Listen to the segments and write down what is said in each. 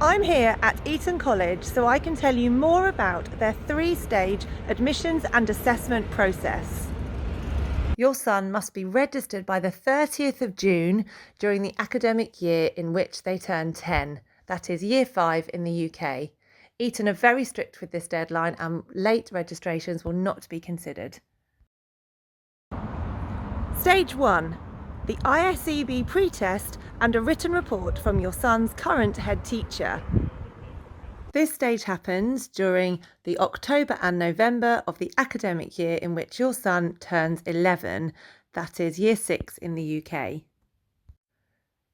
I'm here at Eton College so I can tell you more about their three-stage admissions and assessment process. Your son must be registered by the 30th of June during the academic year in which they turn 10, that is Year 5 in the UK. Eton are very strict with this deadline and late registrations will not be considered. Stage 1. The ISEB pre-test and a written report from your son's current head teacher. This stage happens during the October and November of the academic year in which your son turns 11, that is Year 6 in the UK.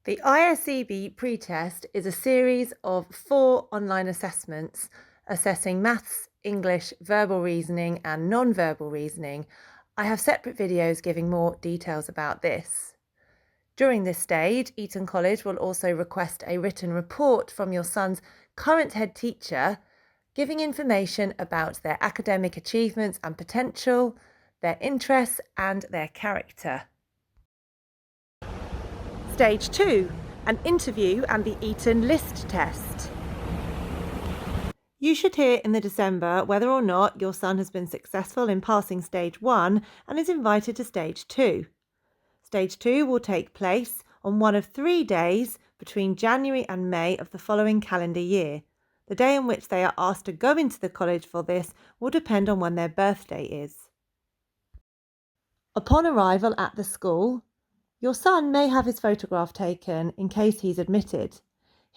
The ISEB pre-test is a series of 4 online assessments assessing maths, English, verbal reasoning and non-verbal reasoning. I have separate videos giving more details about this. During this stage, Eton College will also request a written report from your son's current head teacher, giving information about their academic achievements and potential, their interests and their character. Stage 2, an interview and the Eton list test. You should hear in December whether or not your son has been successful in passing Stage 1 and is invited to Stage 2. Stage 2 will take place on one of 3 days between January and May of the following calendar year. The day on which they are asked to go into the college for this will depend on when their birthday is. Upon arrival at the school, your son may have his photograph taken in case he's admitted.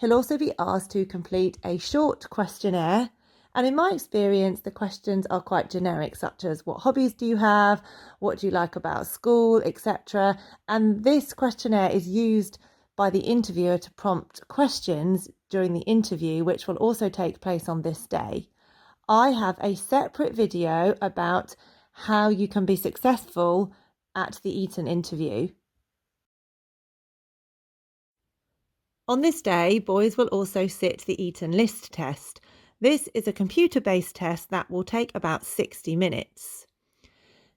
He'll also be asked to complete a short questionnaire, and in my experience the questions are quite generic, such as what hobbies do you have, what do you like about school, etc. And this questionnaire is used by the interviewer to prompt questions during the interview, which will also take place on this day. I have a separate video about how you can be successful at the Eton interview. On this day, boys will also sit the Eton list test. This is a computer-based test that will take about 60 minutes.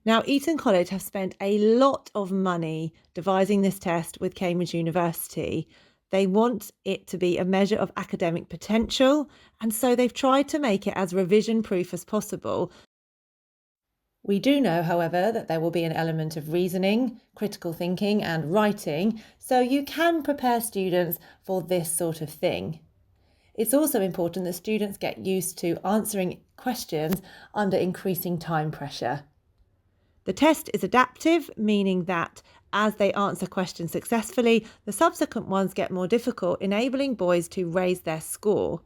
Now, Eton College have spent a lot of money devising this test with Cambridge University. They want it to be a measure of academic potential, and so they've tried to make it as revision-proof as possible. We do know, however, that there will be an element of reasoning, critical thinking and writing, so you can prepare students for this sort of thing. It's also important that students get used to answering questions under increasing time pressure. The test is adaptive, meaning that as they answer questions successfully, the subsequent ones get more difficult, enabling boys to raise their score.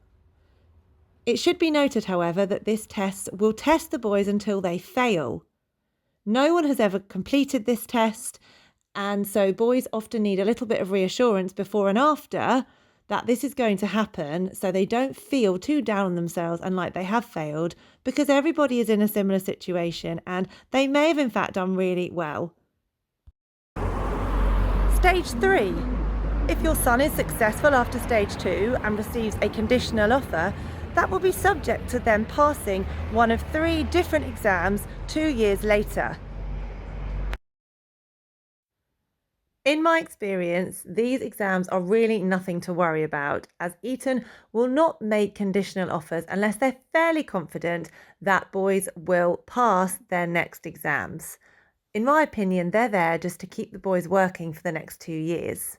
It should be noted, however, that this test will test the boys until they fail. No one has ever completed this test, and so boys often need a little bit of reassurance before and after that this is going to happen, so they don't feel too down on themselves and like they have failed, because everybody is in a similar situation and they may have in fact done really well. Stage 3. If your son is successful after Stage 2 and receives a conditional offer, that will be subject to them passing one of 3 different exams 2 years later. In my experience, these exams are really nothing to worry about, as Eton will not make conditional offers unless they're fairly confident that boys will pass their next exams. In my opinion, they're there just to keep the boys working for the next 2 years.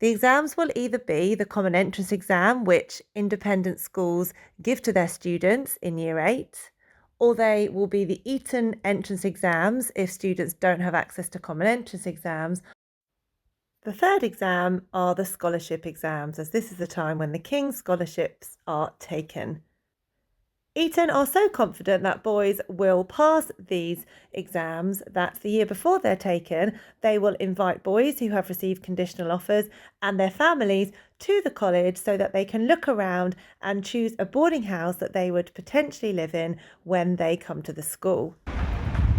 The exams will either be the Common Entrance exam, which independent schools give to their students in Year 8, or they will be the Eton entrance exams if students don't have access to Common Entrance exams. The third exam are the scholarship exams, as this is the time when the King's scholarships are taken. Eton are so confident that boys will pass these exams that the year before they're taken, they will invite boys who have received conditional offers and their families to the college so that they can look around and choose a boarding house that they would potentially live in when they come to the school.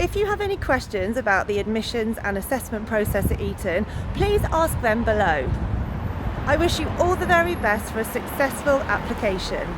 If you have any questions about the admissions and assessment process at Eton, please ask them below. I wish you all the very best for a successful application.